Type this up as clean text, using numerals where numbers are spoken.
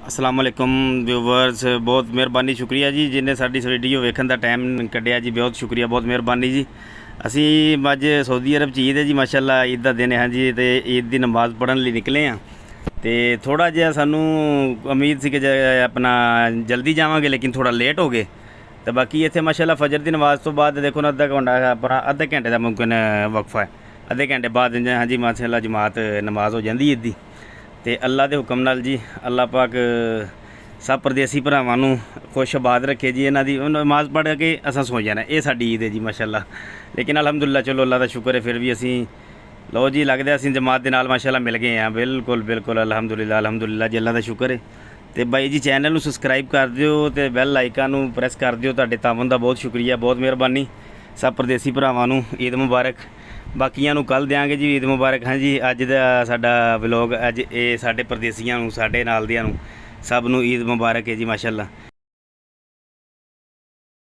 अस्सलाम वालेकुम व्यूवर्स, बहुत मेहरबानी शुक्रिया जी जिन्हें साडी वीडियो वेखण दा टाइम कढ़िया जी। बहुत शुक्रिया, बहुत मेहरबानी जी। असी अज सऊदी अरब च ईद है जी, माशाअल्लाह ईद का दिन है जी। तो ईद की नमाज़ पढ़न लिए निकले हाँ। तो थोड़ा जिहा सानू उम्मीद सी कि अपना जल्दी जावांगे, लेकिन थोड़ा लेट हो गए। तो बाकी इत्थे माशाअल्लाह फजर की नमाज़ तो बाद देखो ना अद्धा घंटा अपना अद्धे घंटे का मुमकिन वक्फा है। अद्धे घंटे बाद हाँ जी माशाअल्लाह जमात नमाज़ हो जाती ईद की। तो अल्लाह के हुक्म नाल जी अल्लाह पाक सब परदेसी भरावां नूं खुश आबाद रखे जी। इन्हां दी नमाज़ पढ़ के असां सो जाना, ये साडी ईद है जी माशाअल्लाह। लेकिन अलहमदुलिल्लाह चलो अल्लाह का शुक्र है, फिर भी असीं लो जी लगदा असीं जमात दे नाल माशाअल्लाह मिल गए हैं। बिल्कुल बिल्कुल अलहमदुलिल्लाह अलहमदुलिल्लाह जी, अल्लाह का शुक्र है। तो बाई जी चैनल नूं सबसक्राइब कर दिओ ते बैल आइकन नूं प्रेस कर दिओ। तुहाडे तावन दा बहुत शुक्रिया, बहुत मेहरबानी। सब परदेसी भरावां नूं ईद मुबारक। बाकियां नूं कल देंगे जी ईद मुबारक। हाँ जी अज दा साडा व्लॉग अज ये साडे परदेसियां नूं साडे नाल दियां नूं सब नूं ईद मुबारक है जी माशाअल्लाह।